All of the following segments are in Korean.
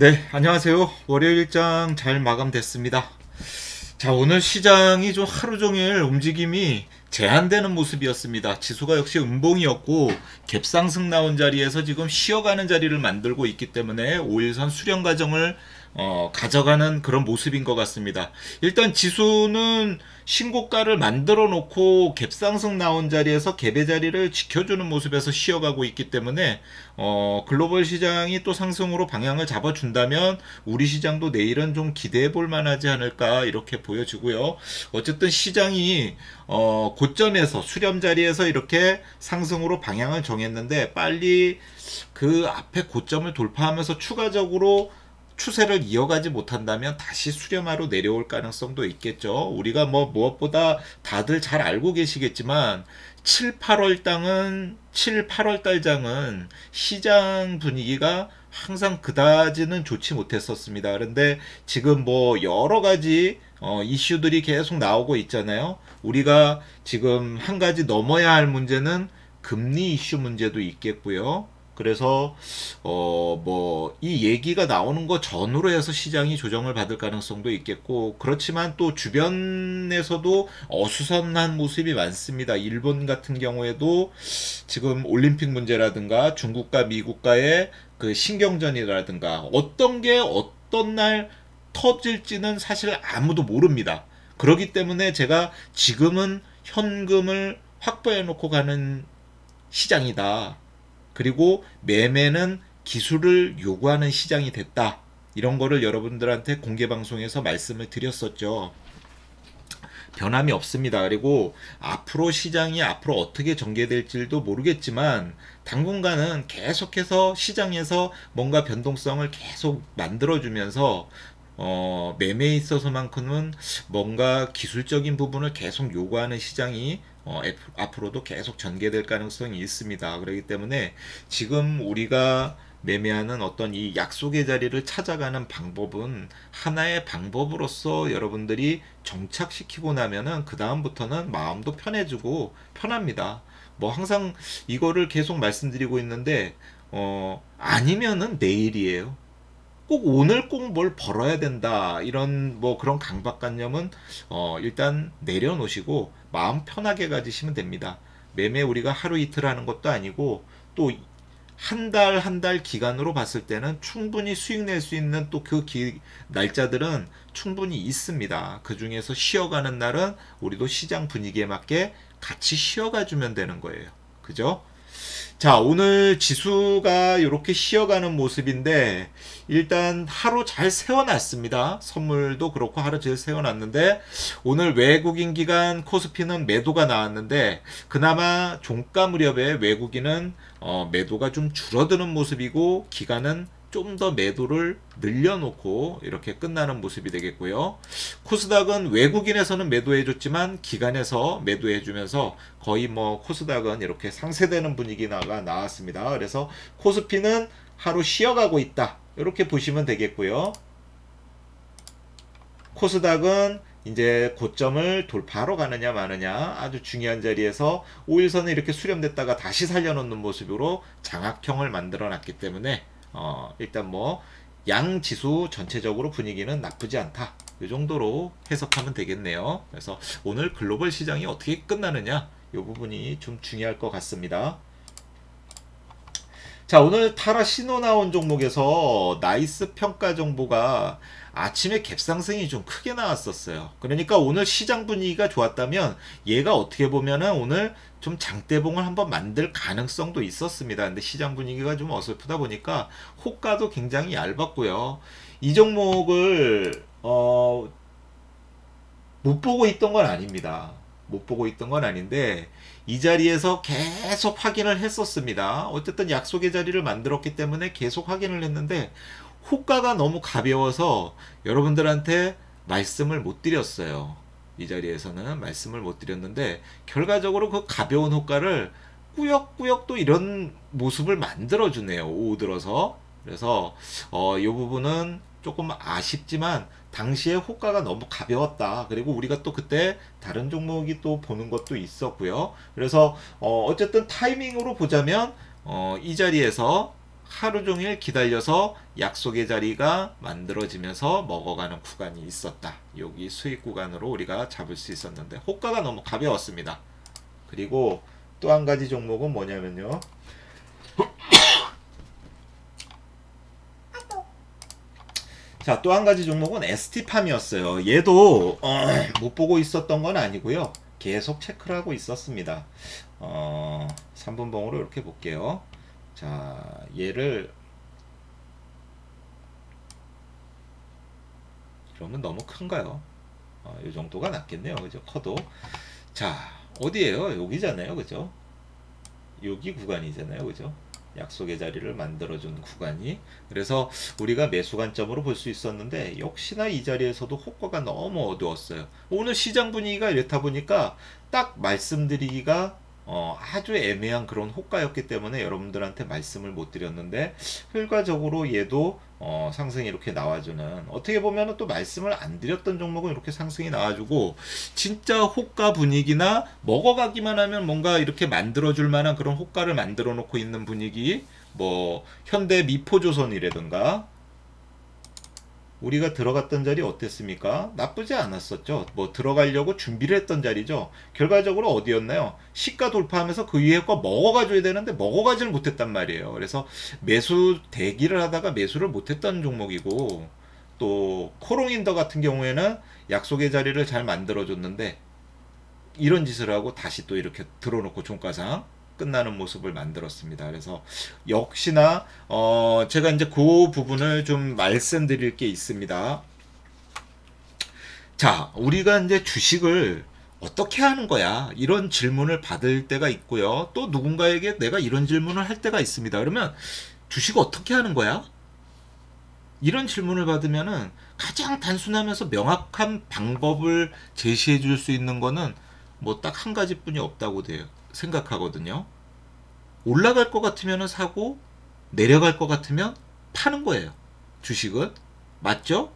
네, 안녕하세요. 월요일 일장 잘 마감됐습니다. 자, 오늘 시장이 좀 하루 종일 움직임이 제한되는 모습이었습니다. 지수가 역시 음봉이었고 갭상승 나온 자리에서 지금 쉬어가는 자리를 만들고 있기 때문에 5일선 수렴 과정을 가져가는 그런 모습인 것 같습니다. 일단 지수는 신고가를 만들어 놓고 갭상승 나온 자리에서 갭의 자리를 지켜주는 모습에서 쉬어가고 있기 때문에 글로벌 시장이 또 상승으로 방향을 잡아준다면 우리 시장도 내일은 좀 기대해 볼 만하지 않을까 이렇게 보여지고요. 어쨌든 시장이 고점에서 수렴 자리에서 이렇게 상승으로 방향을 정했는데 빨리 그 앞에 고점을 돌파하면서 추가적으로 추세를 이어가지 못한다면 다시 수렴하로 내려올 가능성도 있겠죠. 우리가 뭐 무엇보다 다들 잘 알고 계시겠지만 7, 8월 달장은 시장 분위기가 항상 그다지는 좋지 못했었습니다. 그런데 지금 뭐 여러 가지 이슈들이 계속 나오고 있잖아요. 우리가 지금 한 가지 넘어야 할 문제는 금리 이슈 문제도 있겠고요. 그래서 뭐 이 얘기가 나오는 거 전후로 해서 시장이 조정을 받을 가능성도 있겠고, 그렇지만 또 주변에서도 어수선한 모습이 많습니다. 일본 같은 경우에도 지금 올림픽 문제라든가 중국과 미국과의 그 신경전이라든가 어떤 게 어떤 날 터질지는 사실 아무도 모릅니다. 그렇기 때문에 제가 지금은 현금을 확보해 놓고 가는 시장이다. 그리고 매매는 기술을 요구하는 시장이 됐다. 이런 거를 여러분들한테 공개 방송에서 말씀을 드렸었죠. 변함이 없습니다. 그리고 앞으로 시장이 앞으로 어떻게 전개될지도 모르겠지만 당분간은 계속해서 시장에서 뭔가 변동성을 계속 만들어주면서 매매에 있어서만큼은 뭔가 기술적인 부분을 계속 요구하는 시장이 앞으로도 계속 전개될 가능성이 있습니다. 그렇기 때문에 지금 우리가 매매하는 어떤 이 약속의 자리를 찾아가는 방법은 하나의 방법으로서 여러분들이 정착시키고 나면은 그 다음부터는 마음도 편해지고 편합니다. 뭐 항상 이거를 계속 말씀드리고 있는데 아니면은 내일이에요. 꼭 오늘 꼭 뭘 벌어야 된다 이런 뭐 그런 강박관념은 일단 내려놓으시고 마음 편하게 가지시면 됩니다. 매매 우리가 하루 이틀 하는 것도 아니고 또 한 달 한 달 기간으로 봤을 때는 충분히 수익 낼 수 있는 또 그 날짜들은 충분히 있습니다. 그 중에서 쉬어가는 날은 우리도 시장 분위기에 맞게 같이 쉬어가 주면 되는 거예요. 그죠? 자, 오늘 지수가 이렇게 쉬어가는 모습인데 일단 하루 잘 세워놨습니다. 선물도 그렇고 하루 잘 세워놨는데 오늘 외국인 기관 코스피는 매도가 나왔는데 그나마 종가 무렵에 외국인은 매도가 좀 줄어드는 모습이고 기관은 좀 더 매도를 늘려놓고 이렇게 끝나는 모습이 되겠고요. 코스닥은 외국인에서는 매도해줬지만 기관에서 매도해주면서 거의 뭐 코스닥은 이렇게 상쇄되는 분위기가 나왔습니다. 그래서 코스피는 하루 쉬어가고 있다. 이렇게 보시면 되겠고요. 코스닥은 이제 고점을 돌파하러 가느냐 마느냐 아주 중요한 자리에서 5일선에 이렇게 수렴됐다가 다시 살려놓는 모습으로 장악형을 만들어 놨기 때문에 일단 뭐 양지수 전체적으로 분위기는 나쁘지 않다. 이 정도로 해석하면 되겠네요. 그래서 오늘 글로벌 시장이 어떻게 끝나느냐 이 부분이 좀 중요할 것 같습니다. 자, 오늘 타라 신호 나온 종목에서 나이스 평가 정보가 아침에 갭상승이 좀 크게 나왔었어요. 그러니까 오늘 시장 분위기가 좋았다면 얘가 어떻게 보면은 오늘 좀 장대봉을 한번 만들 가능성도 있었습니다. 근데 시장 분위기가 좀 어설프다 보니까 호가도 굉장히 얇았고요. 이 종목을 못 보고 있던 건 아닙니다. 못 보고 있던 건 아닌데 이 자리에서 계속 확인을 했었습니다. 어쨌든 약속의 자리를 만들었기 때문에 계속 확인을 했는데 호가가 너무 가벼워서 여러분들한테 말씀을 못 드렸어요. 이 자리에서는 말씀을 못 드렸는데 결과적으로 그 가벼운 호가를 꾸역꾸역 또 이런 모습을 만들어주네요. 오후 들어서. 그래서 이 부분은 조금 아쉽지만 당시에 호가가 너무 가벼웠다. 그리고 우리가 또 그때 다른 종목이 또 보는 것도 있었고요. 그래서 어쨌든 타이밍으로 보자면 이 자리에서 하루 종일 기다려서 약속의 자리가 만들어지면서 먹어가는 구간이 있었다. 여기 수익 구간으로 우리가 잡을 수 있었는데 호가가 너무 가벼웠습니다. 그리고 또 한 가지 종목은 뭐냐면요. 자, 또 한 가지 종목은 ST팜이었어요. 얘도 못 보고 있었던 건 아니고요. 계속 체크를 하고 있었습니다. 3분봉으로 이렇게 볼게요. 자, 얘를 그러면 너무 큰가요? 이 정도가 낫겠네요. 그죠? 커도. 자, 어디에요? 여기잖아요. 그죠? 여기 구간이잖아요. 그죠? 약속의 자리를 만들어준 구간이. 그래서 우리가 매수 관점으로 볼 수 있었는데 역시나 이 자리에서도 호가가 너무 어두웠어요. 오늘 시장 분위기가 이렇다 보니까 딱 말씀드리기가 아주 애매한 그런 호가였기 때문에 여러분들한테 말씀을 못 드렸는데 결과적으로 얘도 상승이 이렇게 나와주는, 어떻게 보면 또 말씀을 안 드렸던 종목은 이렇게 상승이 나와주고 진짜 호가 분위기나 먹어가기만 하면 뭔가 이렇게 만들어줄 만한 그런 호가를 만들어 놓고 있는 분위기, 뭐 현대 미포조선이라든가 우리가 들어갔던 자리 어땠습니까? 나쁘지 않았었죠. 뭐 들어가려고 준비를 했던 자리죠. 결과적으로 어디였나요? 시가 돌파하면서 그 위에 거 먹어가줘야 되는데 먹어가지를 못했단 말이에요. 그래서 매수 대기를 하다가 매수를 못했던 종목이고, 또 코롱인더 같은 경우에는 약속의 자리를 잘 만들어줬는데 이런 짓을 하고 다시 또 이렇게 들어놓고 종가상 끝나는 모습을 만들었습니다. 그래서 역시나 제가 이제 그 부분을 좀 말씀드릴 게 있습니다. 자, 우리가 이제 주식을 어떻게 하는 거야? 이런 질문을 받을 때가 있고요. 또 누군가에게 내가 이런 질문을 할 때가 있습니다. 그러면 주식 어떻게 하는 거야? 이런 질문을 받으면은 가장 단순하면서 명확한 방법을 제시해 줄 수 있는 거는 뭐 딱 한 가지뿐이 없다고 생각하거든요. 올라갈 것 같으면 사고 내려갈 것 같으면 파는 거예요. 주식은. 맞죠?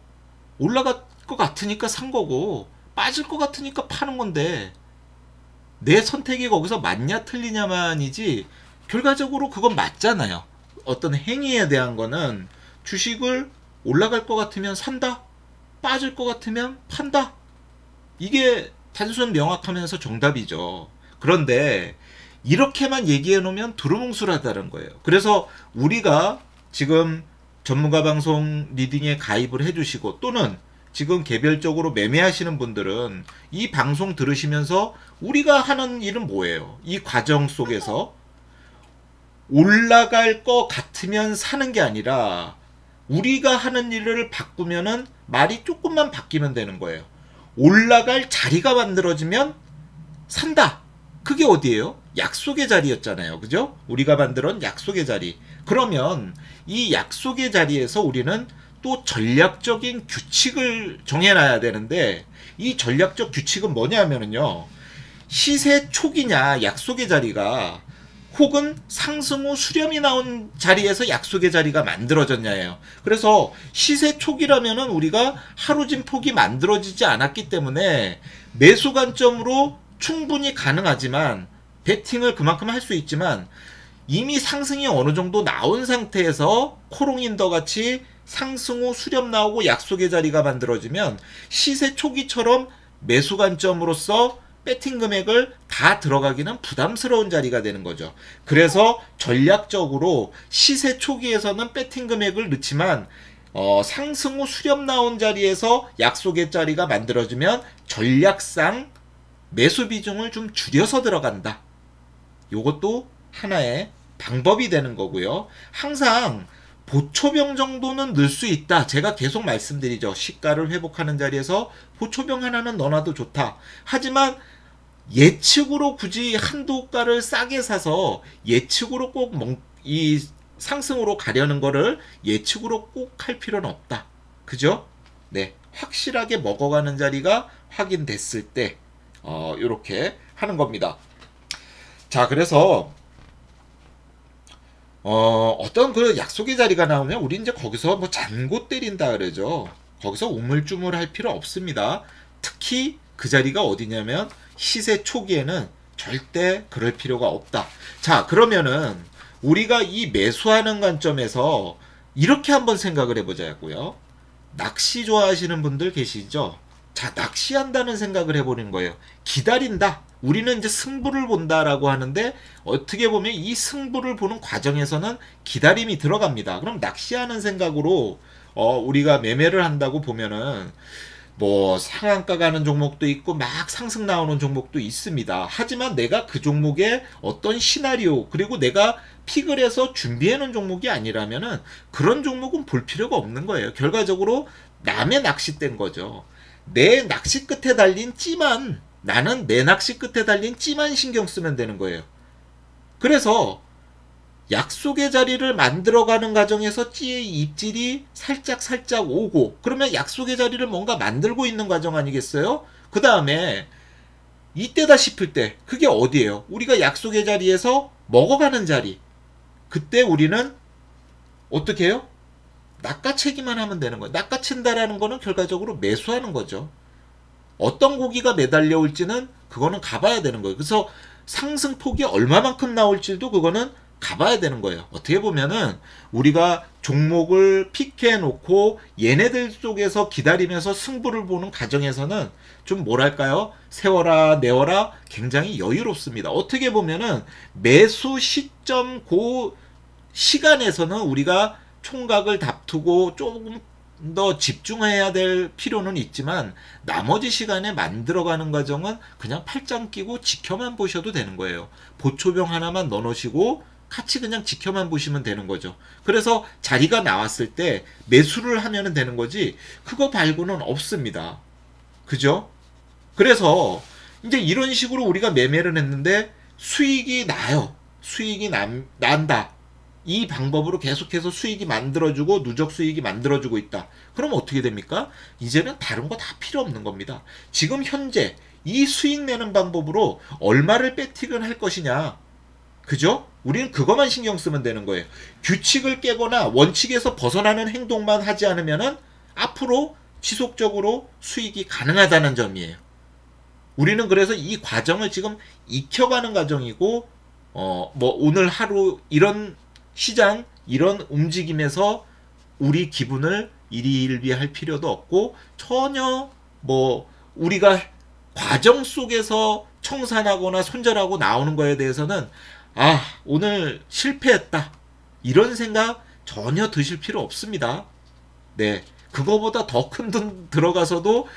올라갈 것 같으니까 산 거고 빠질 것 같으니까 파는 건데 내 선택이 거기서 맞냐 틀리냐만이지 결과적으로 그건 맞잖아요. 어떤 행위에 대한 거는 주식을 올라갈 것 같으면 산다, 빠질 것 같으면 판다, 이게 단순 명확하면서 정답이죠. 그런데 이렇게만 얘기해 놓으면 두루뭉술하다는 거예요. 그래서 우리가 지금 전문가 방송 리딩에 가입을 해주시고 또는 지금 개별적으로 매매하시는 분들은 이 방송 들으시면서 우리가 하는 일은 뭐예요? 이 과정 속에서 올라갈 것 같으면 사는 게 아니라 우리가 하는 일을 바꾸면은 말이 조금만 바뀌면 되는 거예요. 올라갈 자리가 만들어지면 산다. 그게 어디예요? 약속의 자리였잖아요. 그죠? 우리가 만들었던 약속의 자리. 그러면 이 약속의 자리에서 우리는 또 전략적인 규칙을 정해놔야 되는데 이 전략적 규칙은 뭐냐면요. 시세 초기냐 약속의 자리가 혹은 상승 후 수렴이 나온 자리에서 약속의 자리가 만들어졌냐예요. 그래서 시세 초기라면은 우리가 하루 진폭이 만들어지지 않았기 때문에 매수 관점으로 충분히 가능하지만 베팅을 그만큼 할 수 있지만 이미 상승이 어느 정도 나온 상태에서 코롱인더 같이 상승 후 수렴 나오고 약속의 자리가 만들어지면 시세 초기처럼 매수 관점으로서 배팅 금액을 다 들어가기는 부담스러운 자리가 되는 거죠. 그래서 전략적으로 시세 초기에서는 배팅 금액을 넣지만 상승 후 수렴 나온 자리에서 약속의 자리가 만들어지면 전략상 매수 비중을 좀 줄여서 들어간다. 요것도 하나의 방법이 되는 거고요. 항상 보초병 정도는 넣을 수 있다. 제가 계속 말씀드리죠. 시가를 회복하는 자리에서 보초병 하나는 넣어놔도 좋다. 하지만 예측으로 굳이 한두 가를 싸게 사서 예측으로 꼭 이 상승으로 가려는 거를 예측으로 꼭 할 필요는 없다. 그죠? 네. 확실하게 먹어가는 자리가 확인됐을 때 이렇게 하는 겁니다. 자, 그래서 어떤 그 약속의 자리가 나오면 우리 이제 거기서 뭐 잔고 때린다 그러죠. 거기서 우물쭈물 할 필요 없습니다. 특히 그 자리가 어디냐면 시세 초기에는 절대 그럴 필요가 없다. 자, 그러면은 우리가 이 매수하는 관점에서 이렇게 한번 생각을 해보자고요. 낚시 좋아하시는 분들 계시죠? 자, 낚시한다는 생각을 해보는 거예요. 기다린다. 우리는 이제 승부를 본다라고 하는데 어떻게 보면 이 승부를 보는 과정에서는 기다림이 들어갑니다. 그럼 낚시하는 생각으로 우리가 매매를 한다고 보면은 뭐 상한가 가는 종목도 있고 막 상승 나오는 종목도 있습니다. 하지만 내가 그 종목의 어떤 시나리오 그리고 내가 픽을 해서 준비해 놓은 종목이 아니라면은 그런 종목은 볼 필요가 없는 거예요. 결과적으로 남의 낚싯대인 거죠. 내 낚시 끝에 달린 찌만 나는 내 낚시 끝에 달린 찌만 신경 쓰면 되는 거예요. 그래서 약속의 자리를 만들어가는 과정에서 찌의 입질이 살짝 오고 그러면 약속의 자리를 뭔가 만들고 있는 과정 아니겠어요? 그 다음에 이때다 싶을 때 그게 어디예요? 우리가 약속의 자리에서 먹어가는 자리. 그때 우리는 어떻게 해요? 낚아채기만 하면 되는 거예요. 낚아챈다라는 거는 결과적으로 매수하는 거죠. 어떤 고기가 매달려 올지는 그거는 가봐야 되는 거예요. 그래서 상승폭이 얼마만큼 나올지도 그거는 가봐야 되는 거예요. 어떻게 보면은 우리가 종목을 픽해 놓고 얘네들 속에서 기다리면서 승부를 보는 과정에서는 좀 뭐랄까요? 세워라 내워라 굉장히 여유롭습니다. 어떻게 보면은 매수 시점 그 시간에서는 우리가 총각을 다투고 조금 더 집중해야 될 필요는 있지만 나머지 시간에 만들어가는 과정은 그냥 팔짱 끼고 지켜만 보셔도 되는 거예요. 보초병 하나만 넣어놓으시고 같이 그냥 지켜만 보시면 되는 거죠. 그래서 자리가 나왔을 때 매수를 하면 되는 거지 그거 말고는 없습니다. 그죠? 그래서 이제 이런 식으로 우리가 매매를 했는데 수익이 나요. 수익이 난다. 이 방법으로 계속해서 수익이 만들어주고 누적 수익이 만들어주고 있다. 그럼 어떻게 됩니까? 이제는 다른 거 다 필요 없는 겁니다. 지금 현재 이 수익 내는 방법으로 얼마를 배팅을 할 것이냐. 그죠? 우리는 그것만 신경 쓰면 되는 거예요. 규칙을 깨거나 원칙에서 벗어나는 행동만 하지 않으면은 앞으로 지속적으로 수익이 가능하다는 점이에요. 우리는 그래서 이 과정을 지금 익혀가는 과정이고, 뭐 오늘 하루 이런 시장, 이런 움직임에서 우리 기분을 일희일비할 필요도 없고, 전혀 뭐 우리가 과정 속에서 청산하거나 손절하고 나오는 거에 대해서는 오늘 실패했다. 이런 생각 전혀 드실 필요 없습니다. 네. 그거보다 더 큰 돈 들어가서도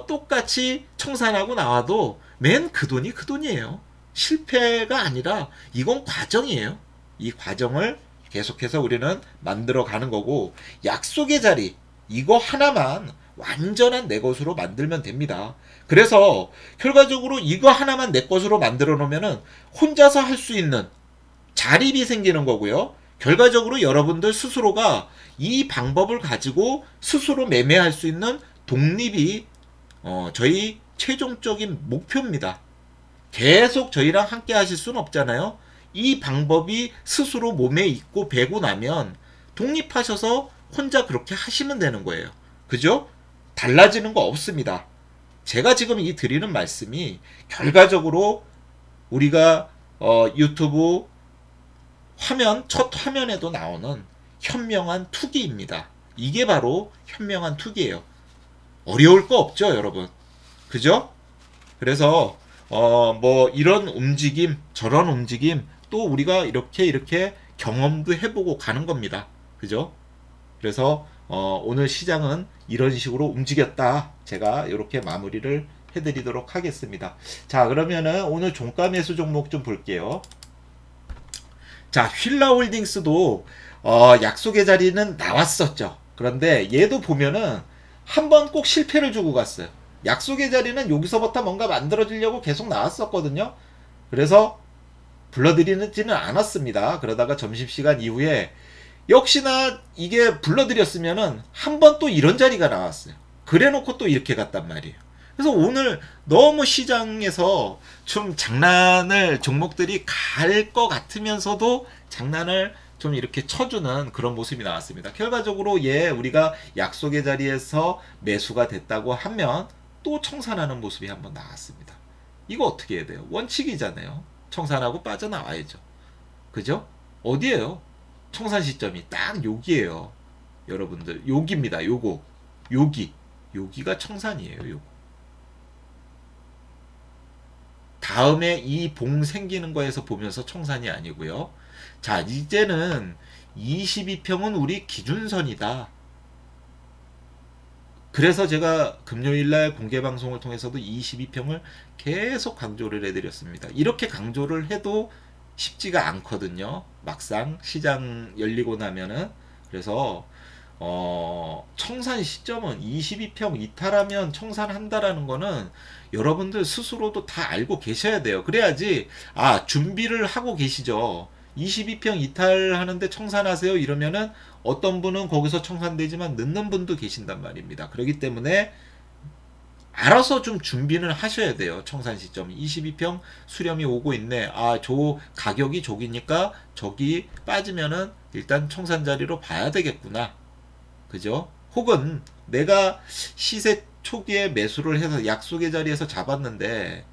똑같이 청산하고 나와도 맨 그 돈이 그 돈이에요. 실패가 아니라 이건 과정이에요. 이 과정을 계속해서 우리는 만들어 가는 거고 약속의 자리 이거 하나만 완전한 내 것으로 만들면 됩니다. 그래서 결과적으로 이거 하나만 내 것으로 만들어 놓으면은 혼자서 할 수 있는 자립이 생기는 거고요. 결과적으로 여러분들 스스로가 이 방법을 가지고 스스로 매매할 수 있는 독립이 저희 최종적인 목표입니다. 계속 저희랑 함께 하실 수는 없잖아요. 이 방법이 스스로 몸에 있고 배고 나면 독립하셔서 혼자 그렇게 하시면 되는 거예요. 그죠? 달라지는 거 없습니다. 제가 지금 이 드리는 말씀이 결과적으로 우리가 유튜브 화면 첫 화면에도 나오는 현명한 투기입니다. 이게 바로 현명한 투기예요. 어려울 거 없죠, 여러분. 그죠? 그래서 뭐 이런 움직임, 저런 움직임 또 우리가 이렇게 경험도 해보고 가는 겁니다. 그죠? 그래서 오늘 시장은 이런 식으로 움직였다. 제가 이렇게 마무리를 해드리도록 하겠습니다. 자, 그러면은 오늘 종가 매수 종목 좀 볼게요. 자, 휠라홀딩스도 약속의 자리는 나왔었죠. 그런데 얘도 보면은 한번 꼭 실패를 주고 갔어요. 약속의 자리는 여기서부터 뭔가 만들어지려고 계속 나왔었거든요. 그래서 불러드리지는 않았습니다. 그러다가 점심시간 이후에 역시나 이게 불러드렸으면은 한 번 또 이런 자리가 나왔어요. 그래놓고 또 이렇게 갔단 말이에요. 그래서 오늘 너무 시장에서 좀 장난을 종목들이 갈 것 같으면서도 장난을 좀 이렇게 쳐주는 그런 모습이 나왔습니다. 결과적으로 우리가 약속의 자리에서 매수가 됐다고 하면 또 청산하는 모습이 한번 나왔습니다. 이거 어떻게 해야 돼요? 원칙이잖아요. 청산하고 빠져나와야죠. 그죠? 어디에요? 청산 시점이 딱 여기에요. 여러분들 여기입니다. 요거 여기가 청산이에요. 요거. 다음에 이 봉 생기는 거에서 보면서 청산이 아니고요. 자, 이제는 22평은 우리 기준선이다. 그래서 제가 금요일날 공개방송을 통해서도 22평을 계속 강조를 해드렸습니다. 이렇게 강조를 해도 쉽지가 않거든요. 막상 시장 열리고 나면은. 그래서 청산 시점은 22평 이탈하면 청산한다라는 거는 여러분들 스스로도 다 알고 계셔야 돼요. 그래야지 준비를 하고 계시죠. 22평 이탈하는데 청산하세요 이러면은 어떤 분은 거기서 청산되지만 늦는 분도 계신단 말입니다. 그렇기 때문에 알아서 좀 준비는 하셔야 돼요. 청산 시점 22평 수렴이 오고 있네. 저 가격이 저기니까 저기 빠지면은 일단 청산 자리로 봐야 되겠구나. 그죠? 혹은 내가 시세 초기에 매수를 해서 약속의 자리에서 잡았는데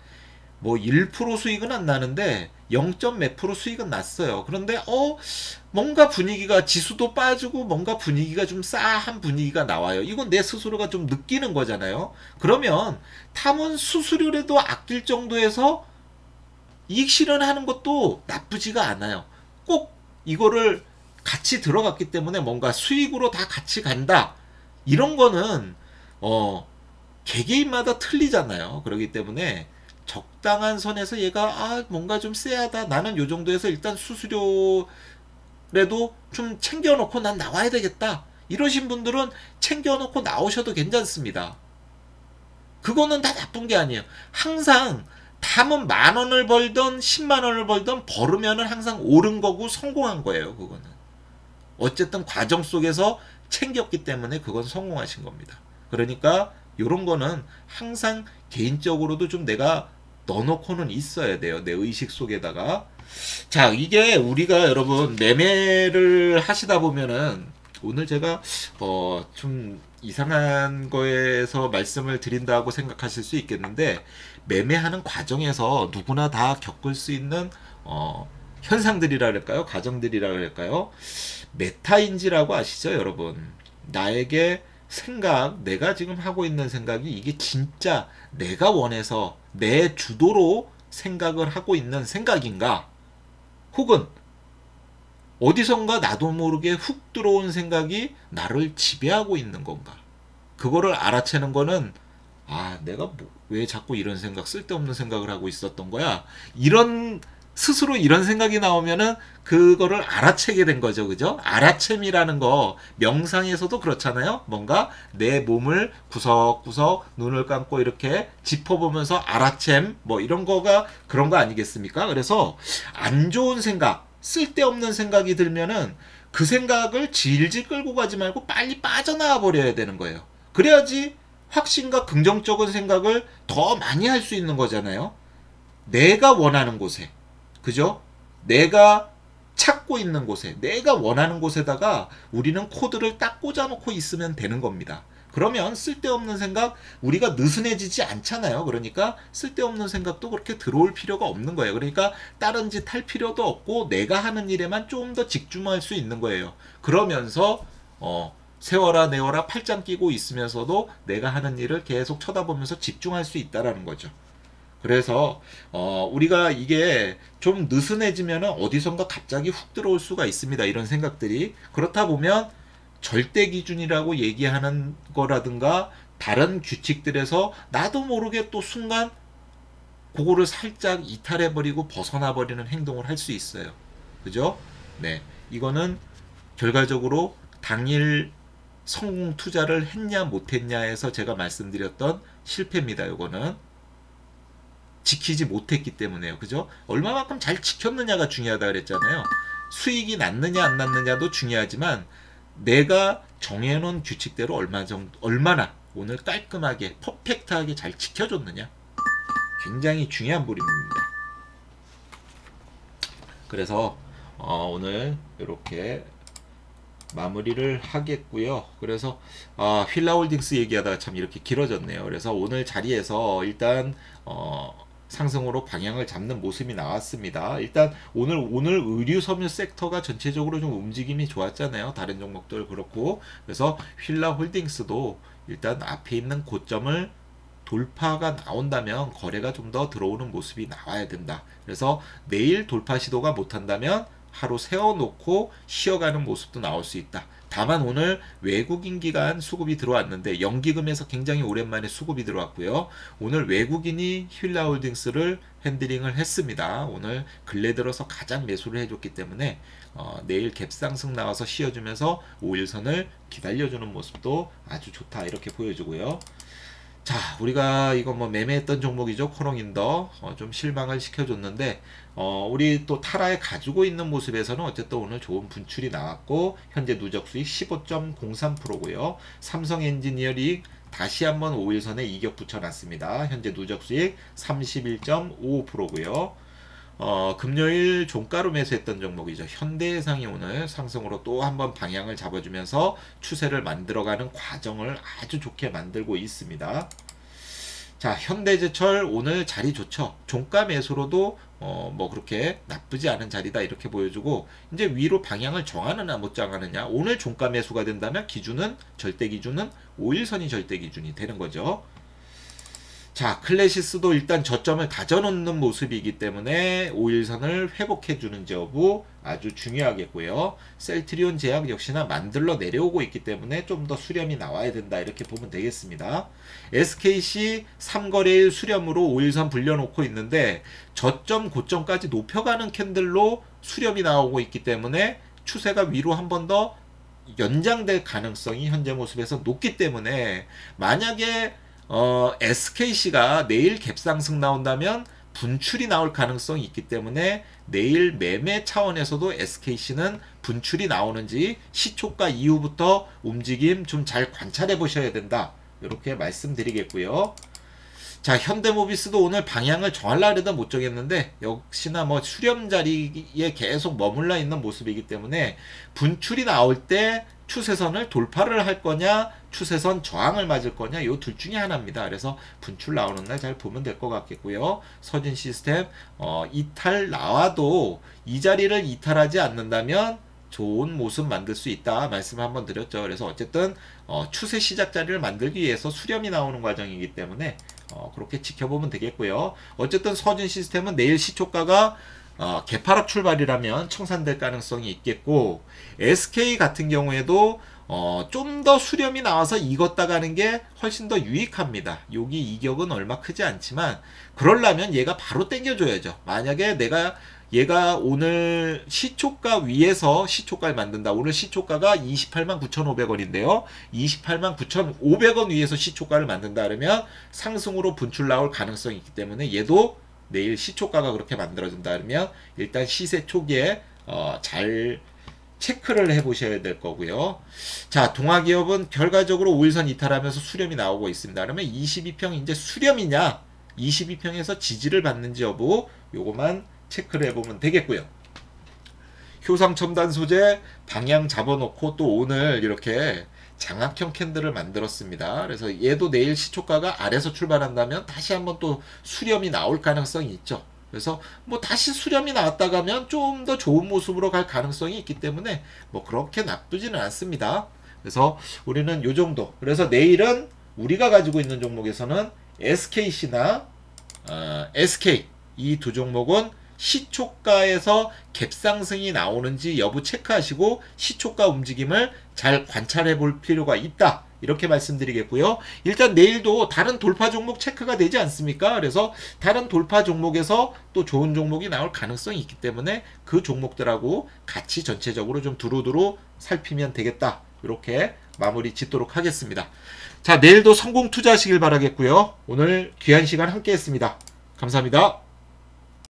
뭐 1% 수익은 안 나는데 0. 몇 프로 수익은 났어요. 그런데 뭔가 분위기가 지수도 빠지고 뭔가 분위기가 좀 싸한 분위기가 나와요. 이건 내 스스로가 좀 느끼는 거잖아요. 그러면 탐은 수수료라도 아낄 정도에서 이익 실현하는 것도 나쁘지가 않아요. 꼭 이거를 같이 들어갔기 때문에 뭔가 수익으로 다 같이 간다. 이런 거는 개개인마다 틀리잖아요. 그렇기 때문에 적당한 선에서 얘가 뭔가 좀 쎄하다. 나는 요 정도에서 일단 수수료라도 좀 챙겨놓고 난 나와야 되겠다. 이러신 분들은 챙겨놓고 나오셔도 괜찮습니다. 그거는 다 나쁜 게 아니에요. 항상 담은 10,000원을 벌던 100,000원을 벌던 벌으면은 항상 옳은 거고 성공한 거예요. 그거는 어쨌든 과정 속에서 챙겼기 때문에 그건 성공하신 겁니다. 그러니까 요런 거는 항상 개인적으로도 좀 내가 넣어놓고는 있어야 돼요. 내 의식 속에다가. 자, 이게 우리가 여러분 매매를 하시다 보면은 오늘 제가 좀 이상한 거에서 말씀을 드린다고 생각하실 수 있겠는데 매매하는 과정에서 누구나 다 겪을 수 있는 현상들이라 할까요? 과정들이라 할까요? 메타인지라고 아시죠, 여러분? 나에게 생각, 내가 지금 하고 있는 생각이 이게 진짜 내가 원해서 내 주도로 생각을 하고 있는 생각인가? 혹은 어디선가 나도 모르게 훅 들어온 생각이 나를 지배하고 있는 건가? 그거를 알아채는 거는 내가 왜 자꾸 이런 생각, 쓸데없는 생각을 하고 있었던 거야? 스스로 이런 생각이 나오면은 그거를 알아채게 된 거죠. 그죠? 알아챔이라는 거 명상에서도 그렇잖아요. 뭔가 내 몸을 구석구석 눈을 감고 이렇게 짚어보면서 알아챔 뭐 이런 거가 그런 거 아니겠습니까? 그래서 안 좋은 생각, 쓸데없는 생각이 들면은 그 생각을 질질 끌고 가지 말고 빨리 빠져나와 버려야 되는 거예요. 그래야지 확신과 긍정적인 생각을 더 많이 할 수 있는 거잖아요. 내가 원하는 곳에, 그죠? 내가 찾고 있는 곳에, 내가 원하는 곳에다가 우리는 코드를 딱 꽂아놓고 있으면 되는 겁니다. 그러면 쓸데없는 생각, 우리가 느슨해지지 않잖아요. 그러니까 쓸데없는 생각도 그렇게 들어올 필요가 없는 거예요. 그러니까 다른 짓 할 필요도 없고 내가 하는 일에만 좀 더 집중할 수 있는 거예요. 그러면서 세워라 내워라 팔짱 끼고 있으면서도 내가 하는 일을 계속 쳐다보면서 집중할 수 있다라는 거죠. 그래서 우리가 이게 좀 느슨해지면 어디선가 갑자기 훅 들어올 수가 있습니다. 이런 생각들이. 그렇다 보면 절대 기준이라고 얘기하는 거라든가 다른 규칙들에서 나도 모르게 또 순간 그거를 살짝 이탈해버리고 벗어나버리는 행동을 할 수 있어요. 그죠? 네. 이거는 결과적으로 당일 성공 투자를 했냐 못했냐에서 제가 말씀드렸던 실패입니다. 이거는 지키지 못했기 때문에요. 그죠? 얼마만큼 잘 지켰느냐가 중요하다 그랬잖아요. 수익이 났느냐 안 났느냐도 중요하지만 내가 정해놓은 규칙대로 얼마나 오늘 깔끔하게 퍼펙트하게 잘 지켜줬느냐, 굉장히 중요한 부분입니다. 그래서 오늘 이렇게 마무리를 하겠고요. 그래서 휠라홀딩스 얘기하다가 참 이렇게 길어졌네요. 그래서 오늘 자리에서 일단 상승으로 방향을 잡는 모습이 나왔습니다. 일단 오늘 의류 섬유 섹터가 전체적으로 좀 움직임이 좋았잖아요. 다른 종목들 그렇고. 그래서 휠라 홀딩스도 일단 앞에 있는 고점을 돌파가 나온다면 거래가 좀 더 들어오는 모습이 나와야 된다. 그래서 내일 돌파 시도가 못한다면 하루 세워놓고 쉬어가는 모습도 나올 수 있다. 다만 오늘 외국인 기관 수급이 들어왔는데 연기금에서 굉장히 오랜만에 수급이 들어왔고요. 오늘 외국인이 휠라홀딩스를 핸들링을 했습니다. 오늘 근래 들어서 가장 매수를 해줬기 때문에 내일 갭상승 나와서 쉬어주면서 5일선을 기다려주는 모습도 아주 좋다 이렇게 보여주고요. 자, 우리가 이거 뭐 매매했던 종목이죠. 코롱인더 좀 실망을 시켜줬는데 우리 또 타라에 가지고 있는 모습에서는 어쨌든 오늘 좋은 분출이 나왔고 현재 누적 수익 15.03%고요. 삼성 엔지니어링 다시 한번 5일선에 이격 붙여놨습니다. 현재 누적 수익 31.55%고요. 금요일 종가로 매수했던 종목이죠. 현대해상이 오늘 상승으로 또 한번 방향을 잡아주면서 추세를 만들어가는 과정을 아주 좋게 만들고 있습니다. 자, 현대제철 오늘 자리 좋죠. 종가 매수로도 뭐 그렇게 나쁘지 않은 자리다 이렇게 보여주고 이제 위로 방향을 정하느냐 못 정하느냐. 오늘 종가 매수가 된다면 기준은 절대 기준은 5일선이 절대 기준이 되는 거죠. 자, 클래시스도 일단 저점을 다져놓는 모습이기 때문에 5일선을 회복해주는지 여부 아주 중요하겠고요. 셀트리온 제약 역시나 만들러 내려오고 있기 때문에 좀 더 수렴이 나와야 된다 이렇게 보면 되겠습니다. SKC 3거래일 수렴으로 5일선 불려놓고 있는데 저점 고점까지 높여가는 캔들로 수렴이 나오고 있기 때문에 추세가 위로 한 번 더 연장될 가능성이 현재 모습에서 높기 때문에 만약에 SKC가 내일 갭상승 나온다면 분출이 나올 가능성이 있기 때문에 내일 매매 차원에서도 SKC는 분출이 나오는지 시초가 이후부터 움직임 좀 잘 관찰해 보셔야 된다. 이렇게 말씀드리겠고요. 자, 현대모비스도 오늘 방향을 정하려고 해도 못 정했는데 역시나 뭐 수렴 자리에 계속 머물러 있는 모습이기 때문에 분출이 나올 때 추세선을 돌파를 할 거냐 추세선 저항을 맞을 거냐 요 둘 중에 하나입니다. 그래서 분출 나오는 날 잘 보면 될 것 같겠고요. 서진 시스템 이탈 나와도 이 자리를 이탈하지 않는다면 좋은 모습 만들 수 있다 말씀 한번 드렸죠. 그래서 어쨌든 추세 시작 자리를 만들기 위해서 수렴이 나오는 과정이기 때문에 그렇게 지켜보면 되겠고요. 어쨌든 서진 시스템은 내일 시초가가 개파락 출발이라면 청산될 가능성이 있겠고 SK 같은 경우에도 좀 더 수렴이 나와서 익었다 가는 게 훨씬 더 유익합니다. 여기 이격은 얼마 크지 않지만 그러려면 얘가 바로 당겨줘야죠. 만약에 얘가 오늘 시초가 위에서 시초가를 만든다. 오늘 시초가가 28만 9,500원인데요. 28만 9,500원 위에서 시초가를 만든다 그러면 상승으로 분출 나올 가능성이 있기 때문에 얘도 내일 시초가가 그렇게 만들어진다 그러면 일단 시세 초기에 잘 체크를 해 보셔야 될 거고요. 자, 동아기업은 결과적으로 5일선 이탈하면서 수렴이 나오고 있습니다. 그러면 22평 이제 수렴이냐 22평에서 지지를 받는지 여부 요거만 체크를 해보면 되겠고요. 효상첨단 소재 방향 잡아놓고 또 오늘 이렇게 장악형 캔들을 만들었습니다. 그래서 얘도 내일 시초가가 아래서 출발한다면 다시 한번 또 수렴이 나올 가능성이 있죠. 그래서 뭐 다시 수렴이 나왔다 가면 좀 더 좋은 모습으로 갈 가능성이 있기 때문에 뭐 그렇게 나쁘지는 않습니다. 그래서 우리는 요 정도. 그래서 내일은 우리가 가지고 있는 종목에서는 SKC나 SK 이 두 종목은 시초가에서 갭상승이 나오는지 여부 체크하시고 시초가 움직임을 잘 관찰해 볼 필요가 있다. 이렇게 말씀드리겠고요. 일단 내일도 다른 돌파 종목 체크가 되지 않습니까? 그래서 다른 돌파 종목에서 또 좋은 종목이 나올 가능성이 있기 때문에 그 종목들하고 같이 전체적으로 좀 두루두루 살피면 되겠다. 이렇게 마무리 짓도록 하겠습니다. 자, 내일도 성공 투자하시길 바라겠고요. 오늘 귀한 시간 함께 했습니다. 감사합니다.